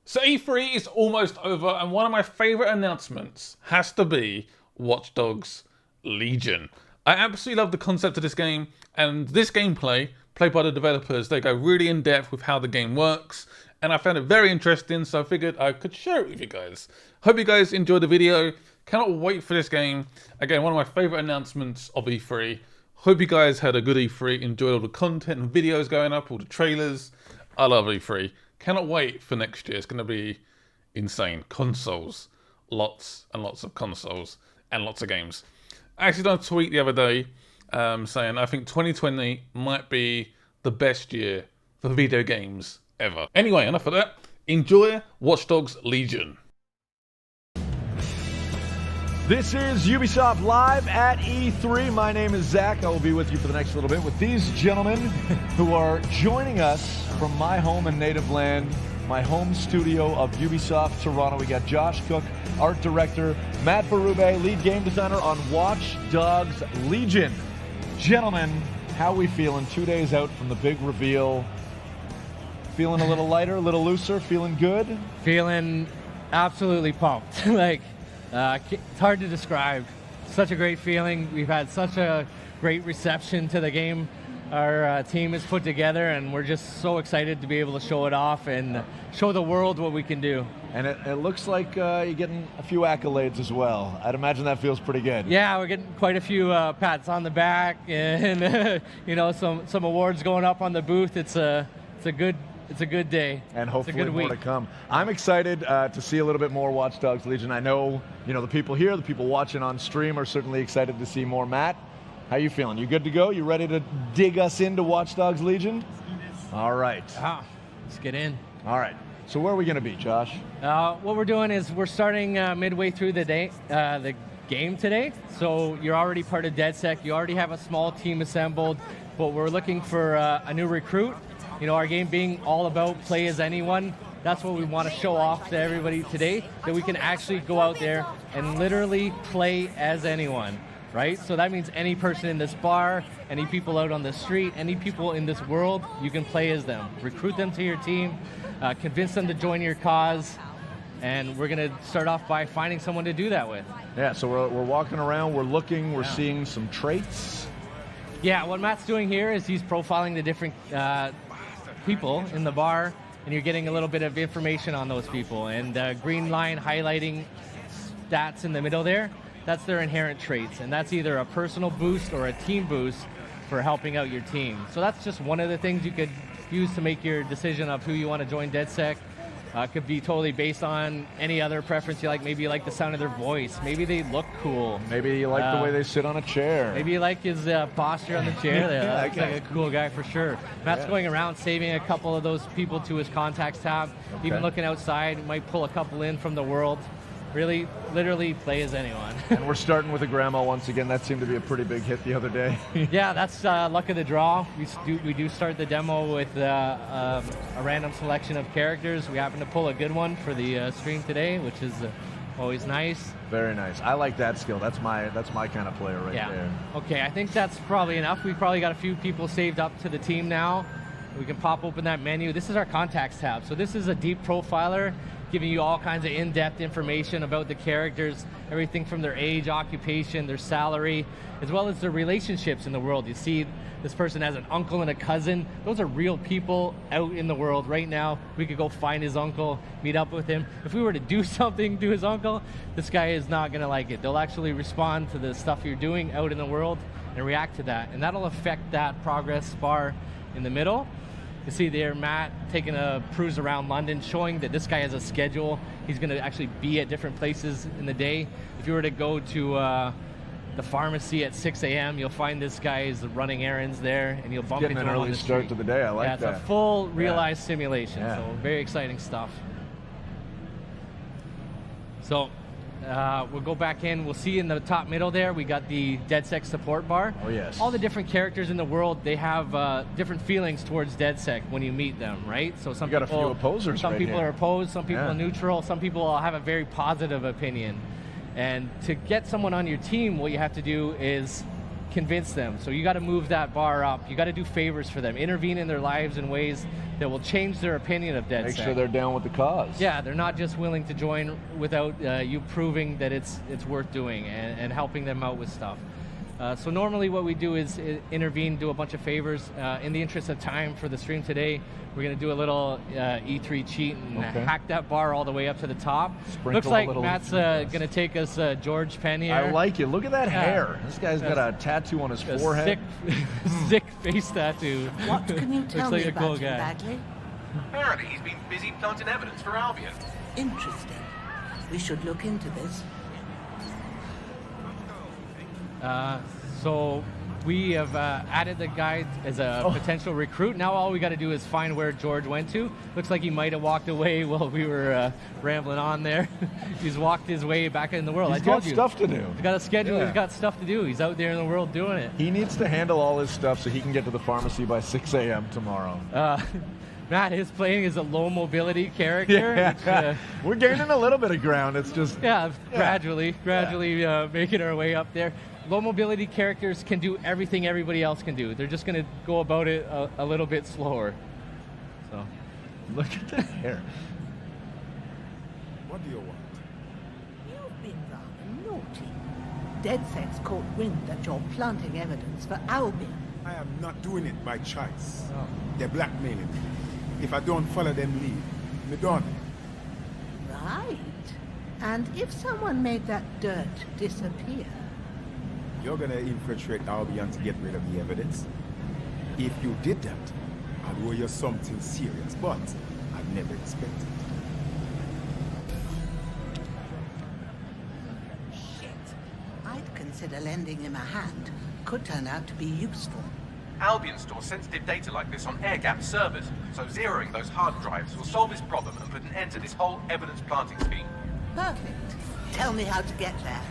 So E3 is almost over, and one of my favourite announcements has to be Watch Dogs Legion. I absolutely love the concept of this game, and this gameplay, played by the developers, they go really in depth with how the game works, and I found it very interesting, so I figured I could share it with you guys. Hope you guys enjoyed the video. Cannot wait for this game. Again, one of my favourite announcements of E3. Hope you guys had a good E3, enjoyed all the content and videos going up, all the trailers. I love E3. Cannot wait for next year. It's going to be insane. Consoles. Lots and lots of consoles and lots of games. I actually done a tweet the other day saying I think 2020 might be the best year for video games ever. Anyway, enough of that. Enjoy Watch Dogs Legion. This is Ubisoft Live at E3. My name is Zach. I will be with you for the next little bit with these gentlemen who are joining us from my home and native land, my home studio of Ubisoft Toronto. We got Josh Cook, art director, Matt Berube, lead game designer on Watch Dogs Legion. Gentlemen, how are we feeling 2 days out from the big reveal? Feeling a little lighter, a little looser, feeling good? Feeling absolutely pumped. It's hard to describe. Such a great feeling. We've had such a great reception to the game our team has put together, and we're just so excited to be able to show it off and show the world what we can do. And it looks like you're getting a few accolades as well. I'd imagine that feels pretty good. Yeah, we're getting quite a few pats on the back and some awards going up on the booth. It's a good day. And hopefully more to come. I'm excited to see a little bit more Watch Dogs Legion. I know, the people here, the people watching on stream are certainly excited to see more. Matt, how you feeling? You good to go? You ready to dig us into Watch Dogs Legion? All right. Let's get in. All right. So where are we going to be, Josh? What we're doing is we're starting midway through the game today. So you're already part of DedSec. You already have a small team assembled, but we're looking for a new recruit. Our game being all about play as anyone, that's what we want to show off to everybody today, that we can actually go out there and literally play as anyone, right? So that means any person in this bar, any people out on the street, any people in this world, you can play as them. Recruit them to your team, convince them to join your cause, and we're going to start off by finding someone to do that with. Yeah, so we're walking around, we're looking, we're seeing some traits. Yeah, what Matt's doing here is he's profiling the different people in the bar, and you're getting a little bit of information on those people. And the green line highlighting stats in the middle there, that's their inherent traits. And that's either a personal boost or a team boost for helping out your team. So that's just one of the things you could use to make your decision of who you want to join DedSec. Could be totally based on any other preference you like. Maybe you like the sound of their voice. Maybe they look cool. Maybe you like the way they sit on a chair. Maybe you like his posture on the chair there. That looks like a cool guy for sure. Matt's going around saving a couple of those people to his contacts tab. Okay. Even looking outside, might pull a couple in from the world. Really, literally play as anyone. And we're starting with a grandma once again. That seemed to be a pretty big hit the other day. Yeah, that's luck of the draw. We do start the demo with a random selection of characters. We happen to pull a good one for the stream today, which is always nice. Very nice. I like that skill. That's my kind of player right there. Okay, I think that's probably enough. We've probably got a few people saved up to the team now. We can pop open that menu. This is our contacts tab. So this is a deep profiler, giving you all kinds of in-depth information about the characters, everything from their age, occupation, their salary, as well as their relationships in the world. You see this person has an uncle and a cousin. Those are real people out in the world right now. We could go find his uncle, meet up with him. If we were to do something to his uncle, this guy is not gonna like it. They'll actually respond to the stuff you're doing out in the world and react to that. And that'll affect that progress bar in the middle. You see there Matt taking a cruise around London, showing that this guy has a schedule. He's going to actually be at different places in the day. If you were to go to the pharmacy at 6 a.m., you'll find this guy is running errands there, and you'll bump into him on the street. Getting an early start to the day. I like that. Yeah, it's a full realized simulation, so very exciting stuff. So we'll go back in. We'll see in the top middle there, we got the DedSec support bar. Oh, yes. All the different characters in the world, they have different feelings towards DedSec when you meet them, right? So some got a few opposers. Some right people here. are opposed, some people are neutral, some people will have a very positive opinion. And to get someone on your team, what you have to do is convince them. So you got to move that bar up. You got to do favors for them, intervene in their lives in ways that will change their opinion of DedSec. Make sure they're down with the cause. Yeah, they're not just willing to join without you proving that it's worth doing and helping them out with stuff. So normally what we do is intervene, do a bunch of favors. In the interest of time for the stream today, we're going to do a little E3 cheat and hack that bar all the way up to the top. Sprinkle Looks like a little Matt's going to take us George Penn here. I like it. Look at that hair. This guy's got a tattoo on his forehead. Sick face tattoo. What can you tell Looks me like a cool about him, guy. Bagley? Apparently he's been busy planting evidence for Albion. Interesting. We should look into this. So we have added the guy as a potential recruit. Now all we got to do is find where George went to. Looks like he might have walked away while we were rambling on there. He's walked his way back in the world. He's I told got you. stuff to do. He's got a schedule. Yeah. He's got stuff to do. He's out there in the world doing it. He needs to handle all his stuff so he can get to the pharmacy by 6 a.m. tomorrow. Matt is playing as a low mobility character. Which, we're gaining a little bit of ground. It's just gradually making our way up there. Low mobility characters can do everything everybody else can do. They're just going to go about it a little bit slower. So, look at that hair. What do you want? You've been rather naughty. DedSec's caught wind that you're planting evidence for Albion. I am not doing it by choice. They're blackmailing me. If I don't follow them lead, me done. Right. And if someone made that dirt disappear? You're gonna infiltrate Albion to get rid of the evidence? If you did that, I'd owe you something serious, but I'd never expected. Shit. I'd consider lending him a hand. Could turn out to be useful. Albion stores sensitive data like this on air-gapped servers, so zeroing those hard drives will solve this problem and put an end to this whole evidence planting scheme. Perfect. Tell me how to get there.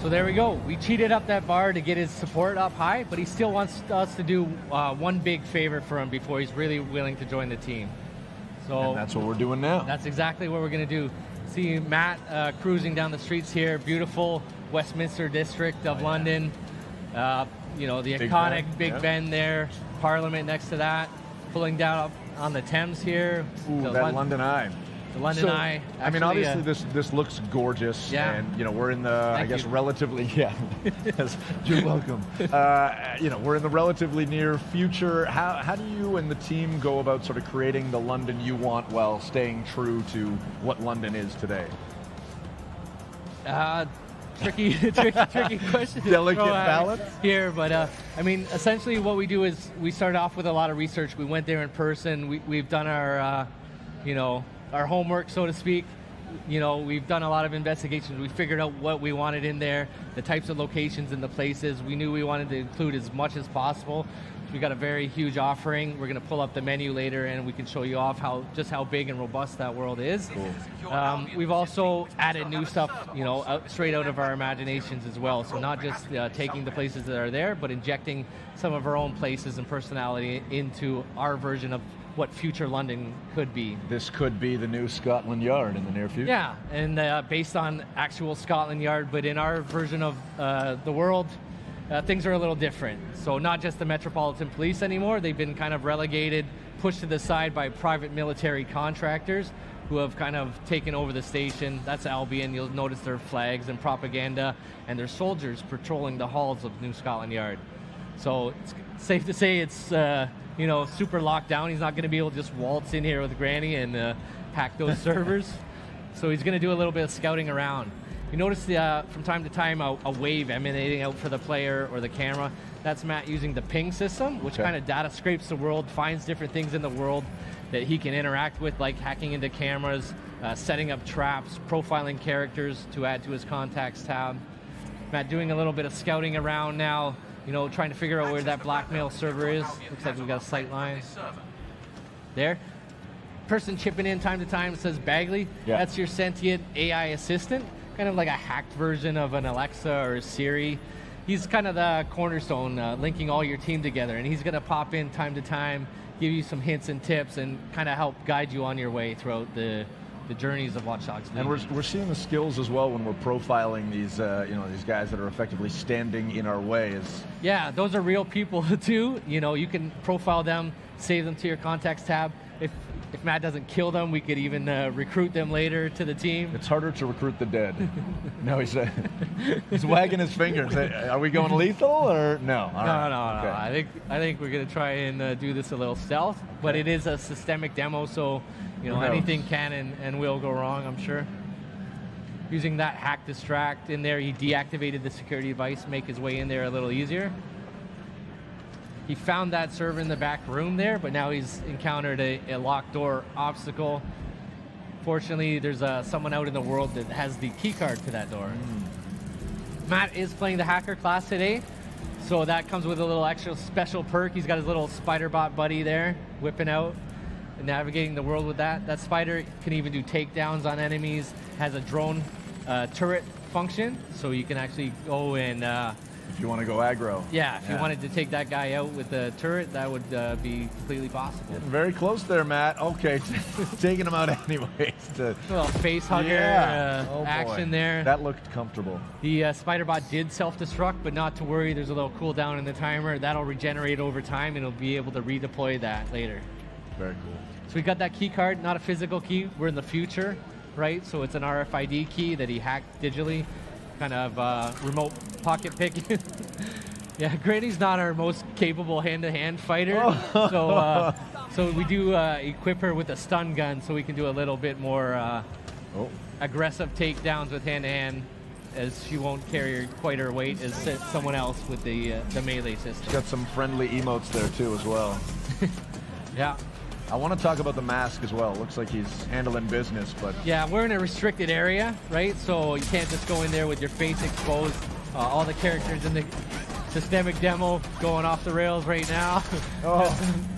So there we go. We cheated up that bar to get his support up high, but he still wants us to do one big favor for him before he's really willing to join the team. So And that's what we're doing now. that's exactly what we're going to do. See Matt cruising down the streets here, beautiful Westminster district of London. You know, the Big iconic Ben, Big yeah. Ben there, Parliament next to that, pulling down up on the Thames here. Ooh, The that London Eye. The London So, Eye. I mean, Actually, obviously this looks gorgeous, Yeah. and you know we're in the I Thank guess you. relatively yes, you're welcome. You know we're in the relatively near future. How do you and the team go about sort of creating the London you want while staying true to what London is today? Tricky question. to Delicate throw at balance? here, but I mean, essentially, what we do is we start off with a lot of research. We went there in person. We've done our, you know, our homework, so to speak. You know, we've done a lot of investigations. We figured out what we wanted in there, the types of locations and the places. We knew we wanted to include as much as possible. So we got a very huge offering. We're going to pull up the menu later, and we can show you off just how big and robust that world is. We've also added new stuff, you know, straight out of our imaginations as well. So not just taking the places that are there, but injecting some of our own places and personality into our version of what future London could be. This could be the new Scotland Yard in the near future. Yeah, and based on actual Scotland Yard, but in our version of the world, things are a little different. So not just the Metropolitan Police anymore, they've been kind of relegated, pushed to the side by private military contractors who have kind of taken over the station. That's Albion. You'll notice their flags and propaganda and their soldiers patrolling the halls of New Scotland Yard. So it's safe to say it's you know, super locked down. He's not going to be able to just waltz in here with Granny and hack those servers. So he's going to do a little bit of scouting around. You notice from time to time a wave emanating out for the player or the camera. That's Matt using the ping system, which kind of data scrapes the world, finds different things in the world that he can interact with, like hacking into cameras, setting up traps, profiling characters to add to his contacts tab. Matt doing a little bit of scouting around now, you know, trying to figure out where that blackmail server is. Looks like we've got a sight line. There. Person chipping in time to time says Bagley. Yeah. That's your sentient AI assistant. Kind of like a hacked version of an Alexa or a Siri. He's kind of the cornerstone, linking all your team together. And he's going to pop in time to time, give you some hints and tips, and kind of help guide you on your way throughout the the journeys of Watch Dogs Legion. And we're seeing the skills as well when we're profiling these these guys that are effectively standing in our way. Yeah, those are real people too. You can profile them, save them to your contacts tab. If Matt doesn't kill them, we could even recruit them later to the team. It's harder to recruit the dead. No, he's wagging his fingers. Are we going lethal or no? No. Okay. I think we're gonna try and do this a little stealth, but it is a systemic demo, so anything can and will go wrong, I'm sure. Using that hack distract in there, he deactivated the security device, make his way in there a little easier. He found that server in the back room there, but now he's encountered a locked door obstacle. Fortunately, there's someone out in the world that has the key card to that door. Matt is playing the hacker class today, so that comes with a little extra special perk. He's got his little spider bot buddy there, whipping out and navigating the world with that. That spider can even do takedowns on enemies, has a drone turret function, so you can actually go and if you want to go aggro. Yeah, if you wanted to take that guy out with the turret, that would be completely possible. Getting very close there, Matt. Okay, taking him out anyways. A little face hugger action there. That looked comfortable. The Spiderbot did self-destruct, but not to worry. There's a little cooldown in the timer. That'll regenerate over time, and it'll be able to redeploy that later. Very cool. So we got that key card, not a physical key. We're in the future, right? So it's an RFID key that he hacked digitally. Kind of remote pocket pick. Yeah, Granny's not our most capable hand-to-hand fighter, so we do equip her with a stun gun, so we can do a little bit more aggressive takedowns with hand-to-hand, as she won't carry quite her weight as someone else with the melee system. She's got some friendly emotes there too as well. Yeah. I want to talk about the mask as well. Looks like he's handling business, but... Yeah, we're in a restricted area, right? So you can't just go in there with your face exposed. All the characters in the systemic demo going off the rails right now.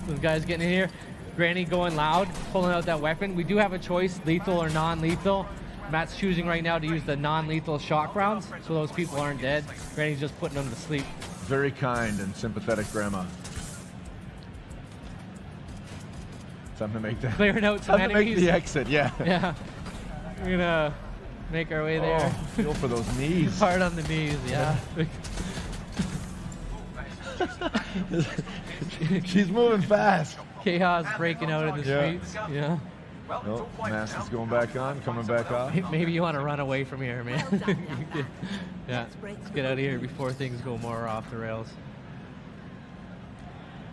Those guys getting in here. Granny going loud, pulling out that weapon. We do have a choice, lethal or non-lethal. Matt's choosing right now to use the non-lethal shock rounds, so those people aren't dead. Granny's just putting them to sleep. Very kind and sympathetic grandma. Time to make that. Clearing out some enemies. To make the exit, yeah. Yeah. We're gonna make our way there. Feel for those knees. Hard on the knees, yeah. She's moving fast. Chaos breaking out in the streets. Yeah. Oh, mask is going back on, coming back off. Maybe you want to run away from here, man. Yeah. Let's get out of here before things go more off the rails.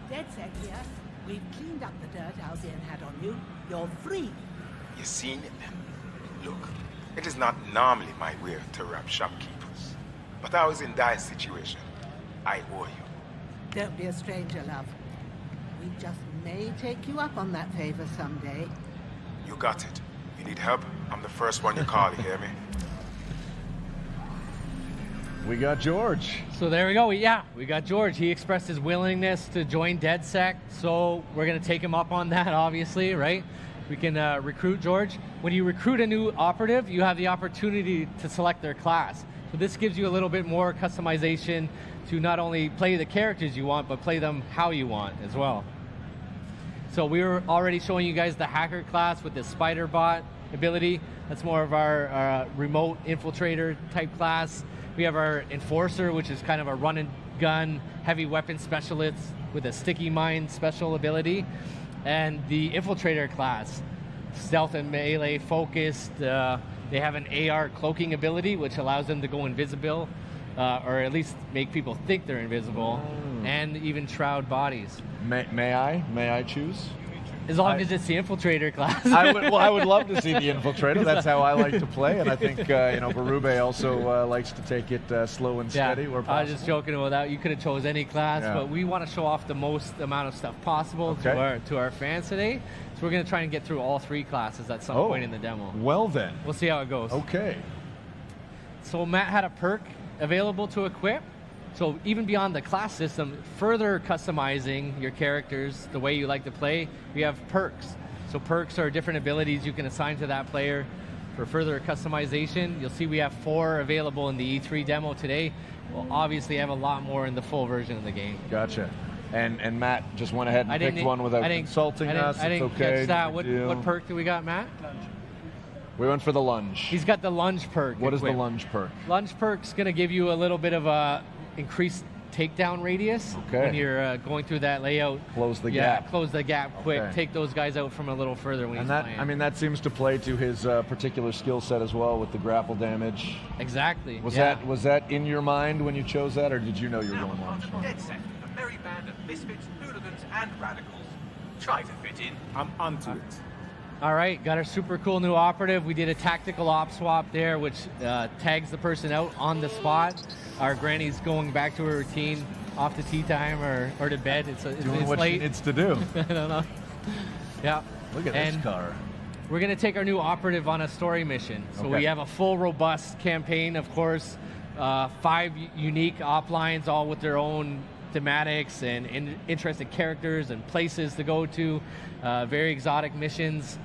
Dead set here. We've cleaned up the dirt Albion had on you. You're free. You seen it? Look, it is not normally my way to rob shopkeepers, but I was in dire situation. I owe you. Don't be a stranger, love. We just may take you up on that favor someday. You got it. You need help? I'm the first one you call, you hear me? We got George. So there we go. We got George. He expressed his willingness to join DedSec, so we're going to take him up on that, obviously, right? We can recruit George. When you recruit a new operative, you have the opportunity to select their class. So this gives you a little bit more customization to not only play the characters you want, but play them how you want as well. So we were already showing you guys the hacker class with the spider bot ability. That's more of our remote infiltrator type class. We have our enforcer, which is kind of a run and gun heavy weapon specialist with a sticky mine special ability. And the infiltrator class, stealth and melee focused. They have an AR cloaking ability, which allows them to go invisible, or at least make people think they're invisible, and even shroud bodies. May I choose? As long as it's the infiltrator class. I would love to see the infiltrator. That's how I like to play, and I think Berube also likes to take it slow and steady. Where possible. I was just joking about that. You could have chose any class, but we want to show off the most amount of stuff possible to our fans today. So we're going to try and get through all three classes at some point in the demo. Well then. We'll see how it goes. Okay. So Matt had a perk available to equip. So even beyond the class system, further customizing your characters the way you like to play, we have perks. So perks are different abilities you can assign to that player for further customization. You'll see we have 4 available in the E3 demo today. We'll obviously have a lot more in the full version of the game. Gotcha. And Matt just went ahead and picked one without consulting us. I didn't it's okay. catch that. What perk do we got, Matt? We went for the lunge. He's got the lunge perk. What is the equipped. lunge perk? Lunge perk's going to give you a little bit of a increased takedown radius when you're going through that layout. Close the gap. Close the gap quick. Okay. Take those guys out from a little further when And he's that, playing. I mean, that seems to play to his particular skill set as well with the grapple damage. Exactly. Was that in your mind when you chose that, or did you know you were going lunge? Dead set, a merry band of misfits, hooligans, and radicals. Try to fit in. I'm onto it. All right, got our super cool new operative. We did a tactical op swap there, which tags the person out on the spot. Our granny's going back to her routine, off to tea time or to bed. It's Doing what late. she needs to do. I don't know. Yeah. Look at this car. We're going to take our new operative on a story mission. So we have a full, robust campaign, of course. 5 unique op lines, all with their own thematics and interesting characters and places to go to. Very exotic missions.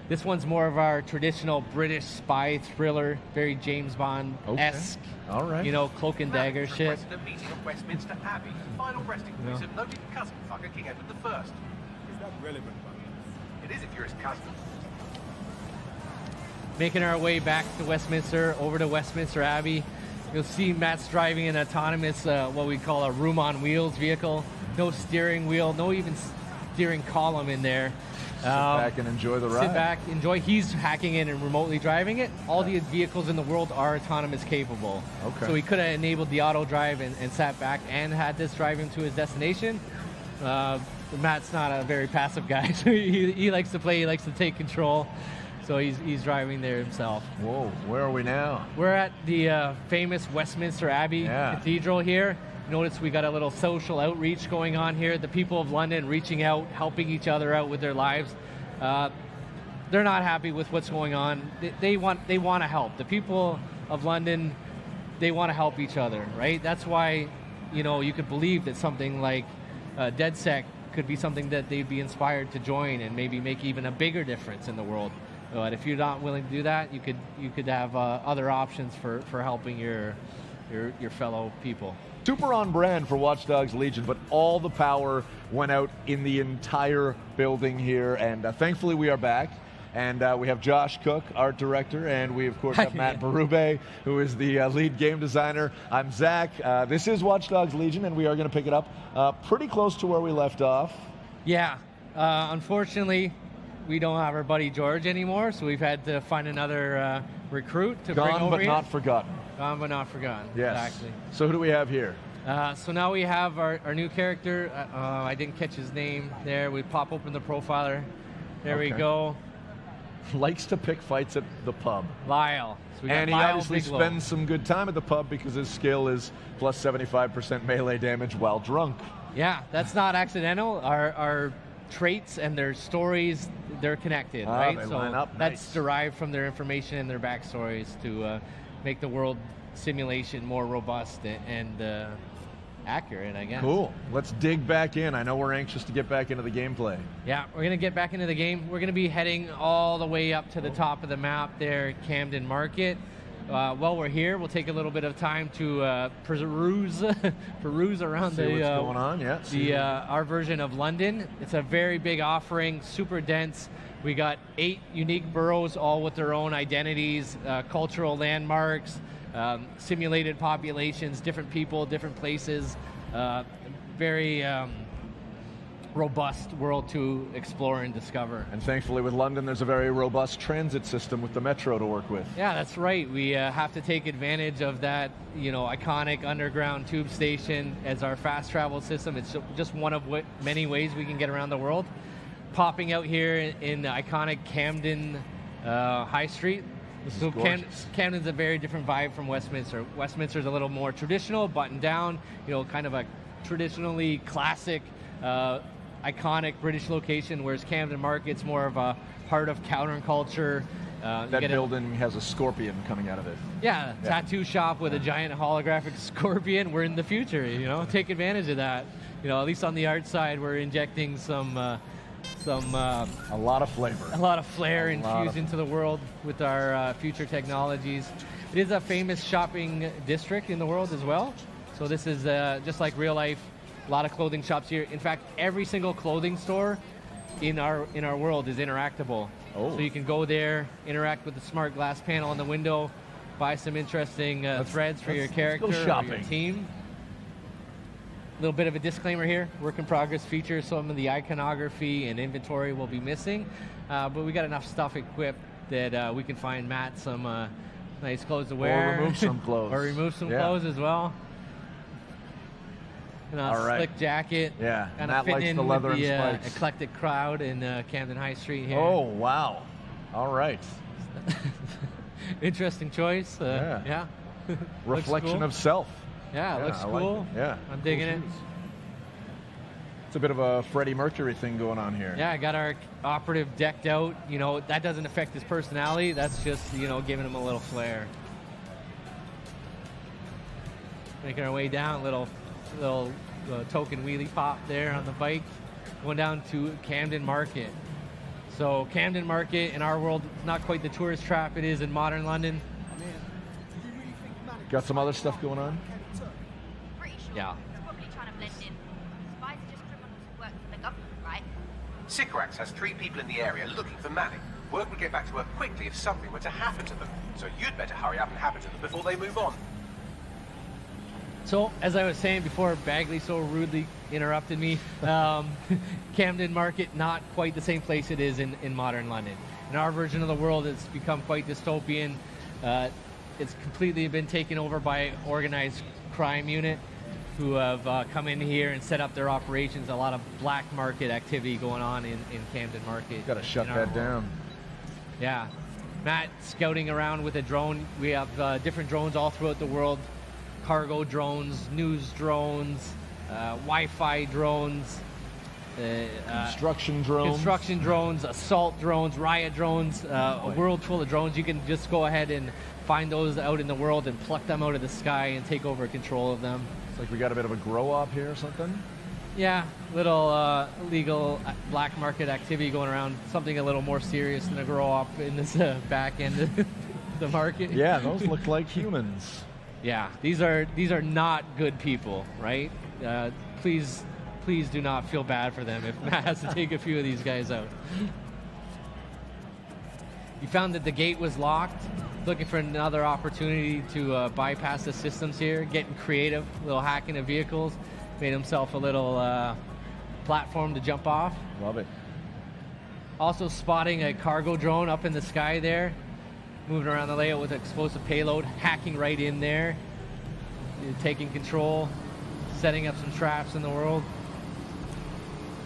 This one's more of our traditional British spy thriller, very James Bond-esque. All right. You know, cloak and dagger shit. Requested a meeting at Westminster Abbey, final resting place of noted cousin fucker King Edward I. Is that relevant, man? It is if you're his cousin. Making our way back to Westminster, over to Westminster Abbey. You'll see Matt's driving an autonomous, what we call a room on wheels vehicle. No steering wheel, no even steering column in there. Sit back and enjoy the ride. Sit back, enjoy. He's hacking in and remotely driving it. All the vehicles in the world are autonomous capable. Okay. So he could have enabled the auto drive and sat back and had this drive him to his destination. Matt's not a very passive guy, so he likes to play, he likes to take control. So he's driving there himself. Whoa, where are we now? We're at the famous Westminster Abbey Cathedral here. Notice we got a little social outreach going on here. The people of London reaching out, helping each other out with their lives. They're not happy with what's going on. They want to help. The people of London, they want to help each other, right? That's why, you could believe that something like DedSec could be something that they'd be inspired to join and maybe make even a bigger difference in the world. But if you're not willing to do that, you could have other options for helping your fellow people. Super on brand for Watch Dogs Legion, but all the power went out in the entire building here, and thankfully we are back. And we have Josh Cook, art director, and we of course have Matt Berube, who is the lead game designer. I'm Zach. This is Watch Dogs Legion, and we are going to pick it up pretty close to where we left off. Yeah, unfortunately, we don't have our buddy George anymore, so we've had to find another recruit to bring over Gone but here. not forgotten. Gone but not forgotten. Yes. Exactly. So who do we have here? So now we have our new character. I didn't catch his name there. We pop open the profiler. There we go. Likes to pick fights at the pub. Lyle. So we got And he Lyle obviously Bigelow. spends some good time at the pub because his skill is plus 75% melee damage while drunk. Yeah, that's not accidental. Our traits and their stories, they're connected, right? They so line up. that's Nice. derived from their information and their backstories to make the world simulation more robust and accurate, I guess. Cool. Let's dig back in. I know we're anxious to get back into the gameplay. Yeah, we're going to get back into the game. We're going to be heading all the way up to the top of the map there, Camden Market. While we're here, we'll take a little bit of time to peruse around See what's going on. Yeah. our version of London. It's a very big offering, super dense. We got 8 unique boroughs, all with their own identities, cultural landmarks, simulated populations, different people, different places. Very robust world to explore and discover. And thankfully with London, there's a very robust transit system with the metro to work with. Yeah, that's right. We have to take advantage of that, iconic underground tube station as our fast travel system. It's just one of many ways we can get around the world. Popping out here in the iconic Camden High Street. So Camden's a very different vibe from Westminster. Westminster's a little more traditional, buttoned down, kind of a traditionally classic, iconic British location, whereas Camden Market's more of a heart of counterculture. That building has a scorpion coming out of it. Yeah, tattoo shop with a giant holographic scorpion. We're in the future, take advantage of that. At least on the art side, we're injecting a lot of flavor. A lot of flair infused into the world with our future technologies. It is a famous shopping district in the world as well. So this is just like real life, a lot of clothing shops here. In fact, every single clothing store in our world is interactable. So you can go there, interact with the smart glass panel on the window, buy some interesting threads for your character or your team. A little bit of a disclaimer here, work in progress features, some of the iconography and inventory will be missing, but we got enough stuff equipped that we can find Matt some nice clothes to wear. Or remove some clothes. Or remove some clothes as well. And a slick jacket. Yeah, Kind Matt of fitting likes in the leather with the and spikes. eclectic crowd in Camden High Street here. Oh, wow. All right. Interesting choice. Yeah. Reflection cool. of self. Yeah, it looks I cool. Like it. Yeah. I'm digging it. It's a bit of a Freddie Mercury thing going on here. Yeah, I got our operative decked out. You know, that doesn't affect his personality. That's just, you know, giving him a little flair. Making our way down, little token wheelie pop there on the bike. Going down to Camden Market. So Camden Market in our world, not quite the tourist trap it is in modern London. Got some other stuff going on? Pretty sure. Yeah. He's probably trying to blend in. Spies are just criminals who work for the government, right? Sycorax has 3 people in the area looking for Manning. Word would get back to work quickly if something were to happen to them. So you'd better hurry up and happen to them before they move on. So, as I was saying before, Bagley so rudely interrupted me. Camden Market, not quite the same place it is in modern London. In our version of the world, it's become quite dystopian. It's completely been taken over by organized crime unit who have come in here and set up their operations. A lot of black market activity going on in Camden Market. Got to shut in our that world. down. Yeah. Matt scouting around with a drone. We have different drones all throughout the world. Cargo drones, news drones, Wi-Fi drones, Construction drones. assault drones, riot drones, a world full of drones. You can just go ahead and find those out in the world and pluck them out of the sky and take over control of them. It's like we got a bit of a grow-up here or something. Yeah, little illegal black market activity going around. Something a little more serious than a grow-up in this back end of the market. Yeah, those look like humans. Yeah, these are not good people, right? Please do not feel bad for them if Matt has to take a few of these guys out. You found that the gate was locked. Looking for another opportunity to bypass the systems here. Getting creative, a little hacking of vehicles. Made himself a little platform to jump off. Love it. Also spotting a cargo drone up in the sky there. Moving around the layout with explosive payload, hacking right in there, taking control, setting up some traps in the world.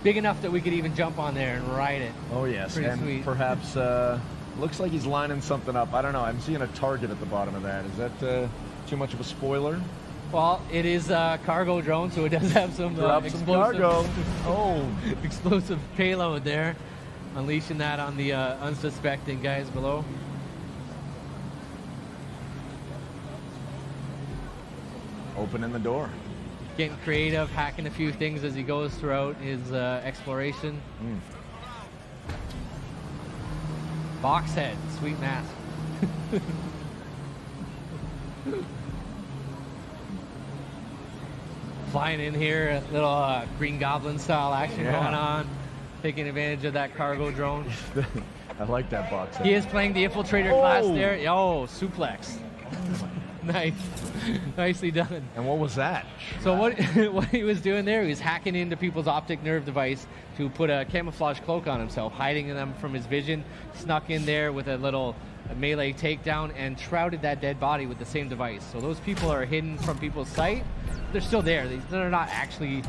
Big enough that we could even jump on there and ride it. Oh yes, Pretty and sweet. perhaps looks like he's lining something up. I don't know. I'm seeing a target at the bottom of that. Is that too much of a spoiler? Well, it is a cargo drone, so it does have some Drop some cargo. Oh, explosive payload there, unleashing that on the unsuspecting guys below. opening the door. Getting creative, hacking a few things as he goes throughout his exploration. Box head, sweet mask. Flying in here, a little Green Goblin style action going on, taking advantage of that cargo drone. I like that box head. He is playing the infiltrator class there. Oh, suplex. Nice. Nicely done. And what was that? So what he was doing there, he was hacking into people's optic nerve device to put a camouflage cloak on himself, hiding them from his vision, snuck in there with a little melee takedown and shrouded that dead body with the same device. So those people are hidden from people's sight. They're still there. They're not actually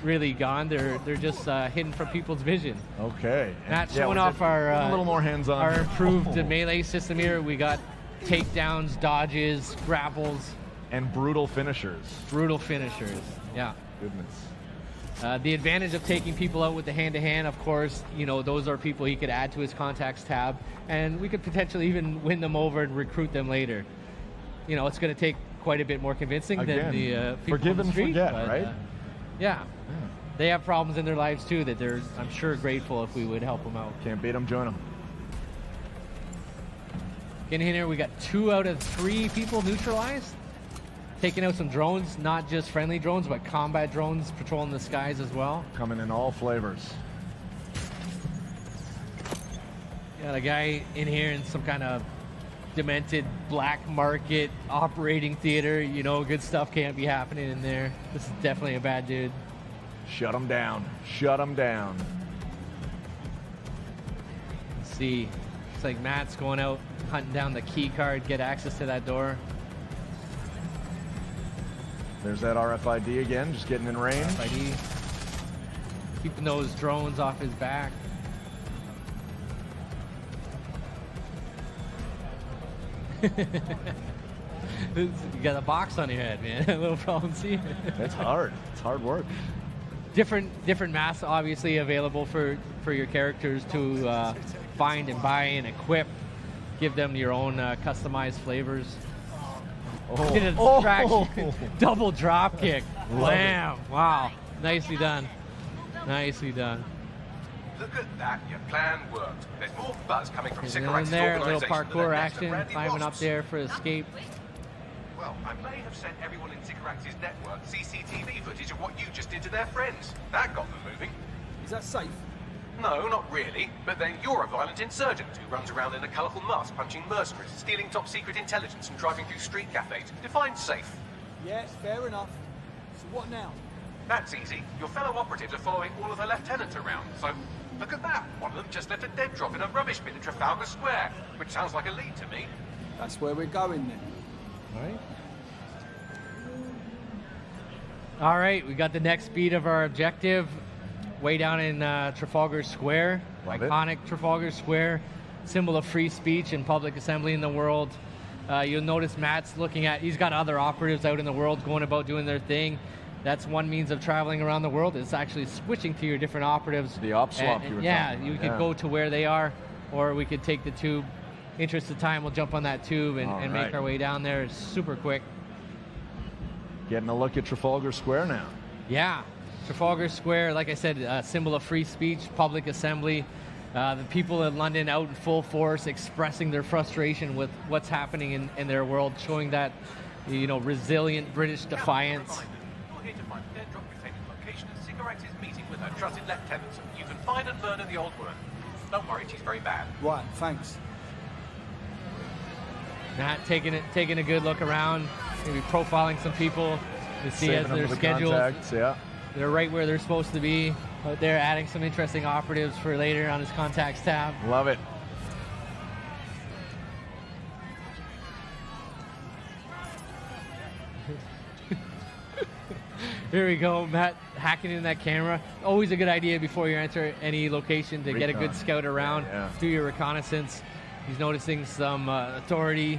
really gone. They're just hidden from people's vision. Okay. Not showing off our a little more hands-on. Our improved melee system here. We got takedowns, dodges, grapples, and brutal finishers. Brutal finishers. Yeah. Goodness. The advantage of taking people out with the hand-to-hand, of course, you know, those are people he could add to his contacts tab, and we could potentially even win them over and recruit them later. You know, it's going to take quite a bit more convincing than the people forgive on the and street, forget, but, right? Yeah. They have problems in their lives too that they're, I'm sure, grateful if we would help them out. Can't beat them, join them. In here, we got 2 out of 3 people neutralized. Taking out some drones, not just friendly drones, but combat drones patrolling the skies as well. Coming in all flavors. Got a guy in here in some kind of demented black market operating theater. You know, good stuff can't be happening in there. This is definitely a bad dude. Shut him down. Shut him down. Let's see. It's like Matt's going out hunting down the key card, get access to that door. There's that RFID again, just getting in range. RFID. Keeping those drones off his back. You got a box on your head, man. A little problem, see? It's hard. It's hard work. Different masks obviously available for your characters to find and buy and equip. Give them your own customized flavors. Oh. Get a distraction. Double drop kick. Blam. Wow. Nicely done. Nicely done. Look at that, your plan worked. There's more buzz coming from And cigarettes. there, a little parkour action, climbing up there for escape. Well, I may have sent everyone in Cigarettes' network CCTV footage of what you just did to their friends. That got them moving. Is that safe? No, not really. But then you're a violent insurgent who runs around in a colourful mask, punching mercenaries, stealing top-secret intelligence and driving through street cafes. Define safe. Yeah, fair enough. So what now? That's easy. Your fellow operatives are following all of the lieutenants around, so look at that. One of them just left a dead drop in a rubbish bin at Trafalgar Square, which sounds like a lead to me. That's where we're going then. All right, we got the next beat of our objective way down in Trafalgar Square. Love it. Iconic Trafalgar Square, symbol of free speech and public assembly in the world. You'll notice Matt's looking at, he's got other operatives out in the world going about doing their thing. That's one means of traveling around the world. It's actually switching to your different operatives. The op swap you were yeah, talking you about, could yeah. go to where they are, or we could take the tube. Interest of time, we'll jump on that tube and All make right. our way down there. It's super quick. Getting a look at Trafalgar Square now. Yeah, Trafalgar Square, like I said, a symbol of free speech, public assembly. The people in London out in full force expressing their frustration with what's happening in their world, showing that, you know, resilient British defiance. You're here to find a dead drop containing location and Cigarettes' meeting with her trusted lieutenants. You can find and murder the old woman. Don't worry, she's very bad. Right, thanks. Matt taking a good look around, maybe profiling some people to see as Saving them their for the schedules. contacts, yeah. They're right where they're supposed to be. Out there adding some interesting operatives for later on his contacts tab. Love it. Here we go, Matt hacking in that camera. Always a good idea before you enter any location to get a good Recon. scout around, Yeah. do your reconnaissance. He's noticing some authority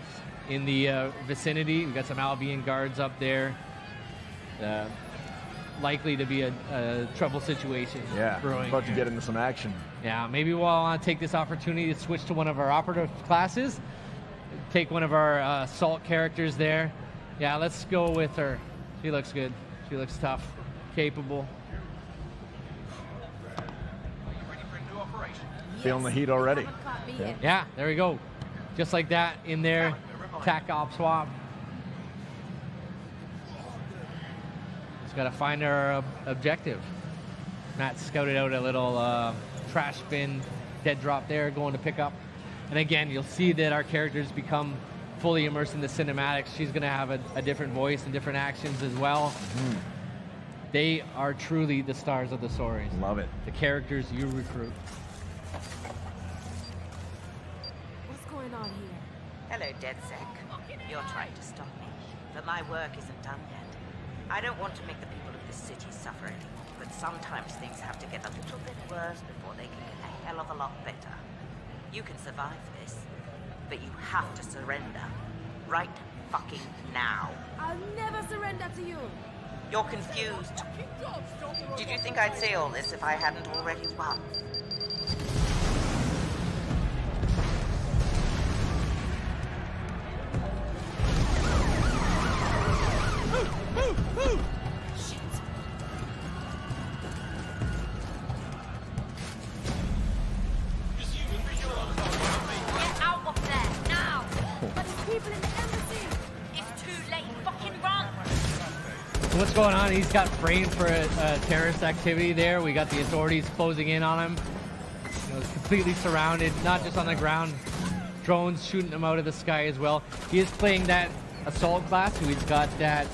in the vicinity. We've got some Albion guards up there. Likely to be a trouble situation Yeah. brewing. About to get into some action. Yeah, maybe we'll take this opportunity to switch to one of our operative classes. Take one of our assault characters there. Yeah, let's go with her. She looks good. She looks tough, capable. Are you ready for a new operation? Feeling the heat already. Yeah, there we go. Just like that in there. Tac op swap. Just got to find our objective. Matt scouted out a little trash bin, dead drop there, going to pick up. And again, you'll see that our characters become fully immersed in the cinematics. She's going to have a different voice and different actions as well. They are truly the stars of the stories. Love it. The characters you recruit. What's going on here? Hello, DedSec. You're trying to stop me, but my work isn't done yet. I don't want to make the people of this city suffer anymore, but sometimes things have to get a little bit worse before they can get a hell of a lot better. You can survive this, but you have to surrender. Right fucking now. I'll never surrender to you. You're confused. Did you think I'd say all this if I hadn't already won? Get out of there, now! But there's people in the embassy. It's too late, fucking run! So what's going on? He's got framed for a terrorist activity there. We got the authorities closing in on him. You know, completely surrounded, not just on the ground. Drones shooting him out of the sky as well. He is playing that assault class, so he's got that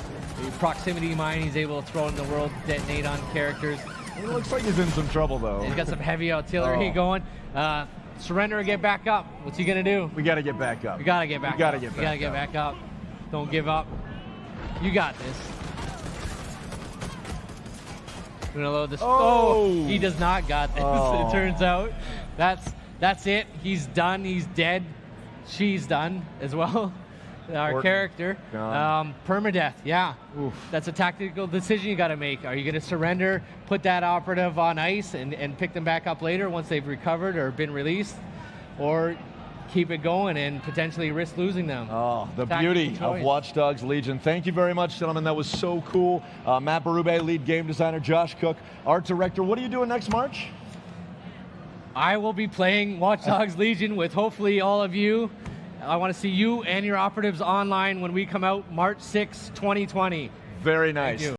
proximity mine he's able to throw in the world, detonate on characters. It looks like he's in some trouble, though. He's got some heavy artillery going. Surrender or get back up. What's he gonna do? We got to get back up. We gotta get back up. We gotta get back up. Don't give up. You got this. We're gonna load this. Oh, he does not got this. It turns out that's it. He's done. He's dead. She's done as well. Our character. Permadeath. Yeah. Oof. That's a tactical decision you got to make. Are you going to surrender, put that operative on ice, and pick them back up later once they've recovered or been released, or keep it going and potentially risk losing them? Oh, the Tactical beauty choice. of Watch Dogs Legion. Thank you very much, gentlemen. That was so cool. Matt Berube, lead game designer, Josh Cook, art director. What are you doing next March? I will be playing Watch Dogs Legion with hopefully all of you. I want to see you and your operatives online when we come out March 6, 2020. Very nice. Thank you.